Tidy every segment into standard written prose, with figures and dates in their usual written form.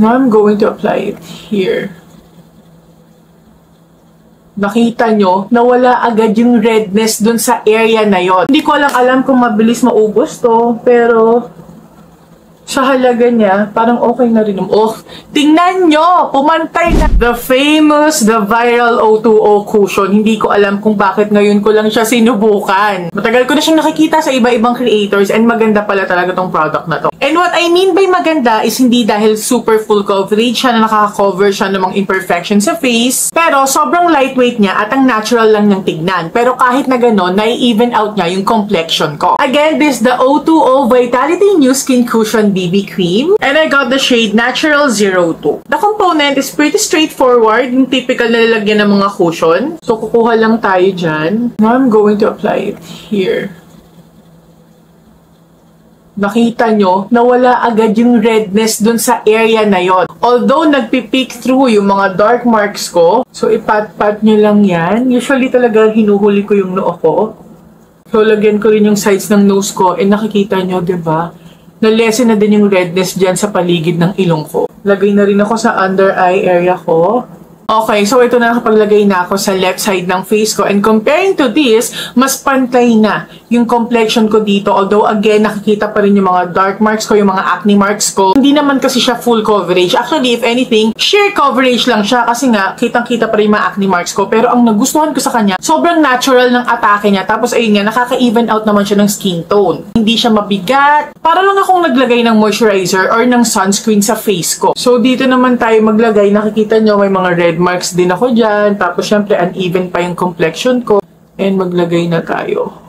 Now I'm going to apply it here. Nakita nyo, nawala agad yung redness dun sa area na yon. Hindi ko alam kung mabilis maubos to, pero sa halaga niya, parang okay na rin. Oh, tingnan nyo! Pumantay na! The famous, the viral O2O cushion. Hindi ko alam kung bakit ngayon ko lang siya sinubukan. Matagal ko na siyang nakikita sa iba-ibang creators and maganda pala talaga tong product na to. And what I mean by maganda is hindi dahil super full coverage siya na nakaka-cover siya ng mga imperfections sa face. Pero sobrang lightweight niya at ang natural lang niyang tignan. Pero kahit na gano'n, nai-even out niya yung complexion ko. Again, this is the O2O Vitality New Skin Cushion BB Cream. And I got the shade Natural 02. The component is pretty straightforward. Yung typical na lalagyan ng mga cushion. So, kukuha lang tayo dyan. Now, I'm going to apply it here. Nakita nyo, nawala agad yung redness dun sa area na yon. Although, nagpipeek through yung mga dark marks ko. So, ipat-pat nyo lang yan. Usually talaga hinuhuli ko yung noo ko. So, lagyan ko rin yung sides ng nose ko. And nakikita nyo, diba? Na-lessen na din yung redness dyan sa paligid ng ilong ko. Lagay na rin ako sa under eye area ko. Okay, so ito na nakapaglagay na ako sa left side ng face ko. And comparing to this, mas pantay na yung complexion ko dito. Although, again, nakikita pa rin yung mga dark marks ko, yung mga acne marks ko. Hindi naman kasi siya full coverage. Actually, if anything, sheer coverage lang siya. Kasi nga, kitang-kita pa rin yung mga acne marks ko. Pero ang nagustuhan ko sa kanya, sobrang natural ng atake niya. Tapos, ayun nga, nakaka-even out naman siya ng skin tone. Hindi siya mabigat. Para lang akong naglagay ng moisturizer or ng sunscreen sa face ko. So, dito naman tayo maglagay. Nakikita nyo, may mga red marks din ako dyan. Tapos, syempre, uneven pa yung complexion ko. And maglagay na tayo.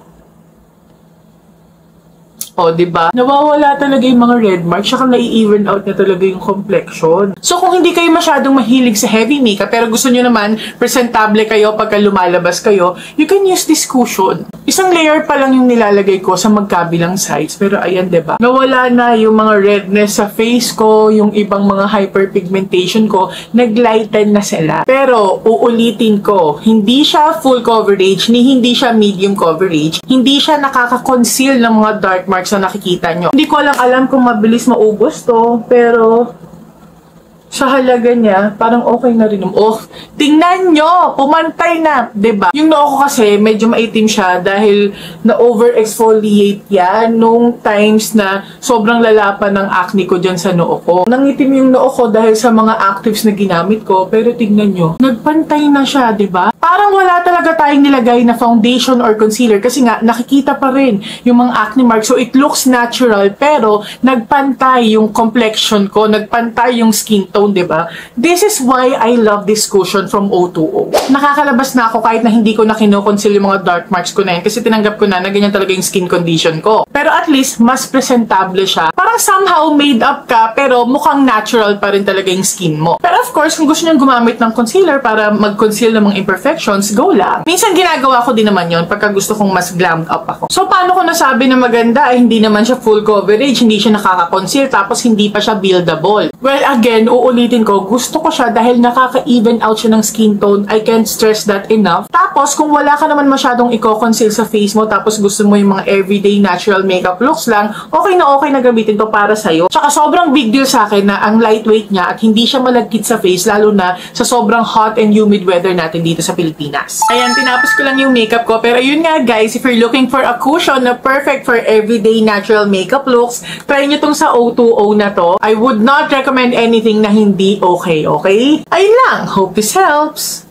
O, diba? Nawawala talaga yung mga red marks, saka nai-even out na talaga yung complexion. So, kung hindi kayo masyadong mahilig sa heavy makeup, pero gusto nyo naman presentable kayo pagka lumalabas kayo, you can use this cushion. Isang layer pa lang yung nilalagay ko sa magkabilang sides. Pero, ayan, diba? Nawala na yung mga redness sa face ko, yung ibang mga hyperpigmentation ko, naglighten na sila. Pero, uulitin ko, hindi siya full coverage, hindi siya medium coverage, hindi siya nakaka-conceal ng mga dark marks na nakikita nyo. Hindi ko alam kung mabilis maubos to, pero sa halaga niya, parang okay na rin. Oh, tingnan nyo! Pumantay na! Diba? Yung noo ko kasi, medyo maitim siya dahil na-over-exfoliate yan nung times na sobrang lalapan ng acne ko dyan sa noo ko. Nangitim yung noo ko dahil sa mga actives na ginamit ko, pero tingnan nyo, nagpantay na siya, diba? Parang wala talaga tayong nilagay na foundation or concealer kasi nga, nakikita pa rin yung mga acne marks. So, it looks natural, pero nagpantay yung complexion ko, nagpantay yung skin tone. Diba? This is why I love this cushion from O2O. Nakakalabas na ako kahit na hindi ko na kino-conceal yung mga dark marks ko na yun kasi tinanggap ko na ganyan talaga yung skin condition ko. Pero at least, mas presentable siya. Parang somehow made up ka pero mukhang natural pa rin talaga yung skin mo. Pero of course, kung gusto nyo gumamit ng concealer para mag-conceal ng mga imperfections, go lang. Minsan ginagawa ko din naman yon pagka gusto kong mas glammed up ako. So paano ko nasabi na maganda ay hindi naman siya full coverage, hindi siya nakaka-conceal, tapos hindi pa siya buildable? Well, again, uulitin ko, gusto ko siya dahil nakaka-even out siya ng skin tone. I can't stress that enough. Tapos, kung wala ka naman masyadong i-conceal sa face mo, tapos gusto mo yung mga everyday natural makeup looks lang, okay na gamitin to para sa'yo. Tsaka sobrang big deal sa akin na ang lightweight niya at hindi siya malagkit sa face, lalo na sa sobrang hot and humid weather natin dito sa Pilipinas. Ayan, tinapos ko lang yung makeup ko. Pero yun nga guys, if you're looking for a cushion na perfect for everyday natural makeup looks, try nyo tong sa O2O na to. I would not recommend anything na hindi okay? Ayun lang. Hope this helps.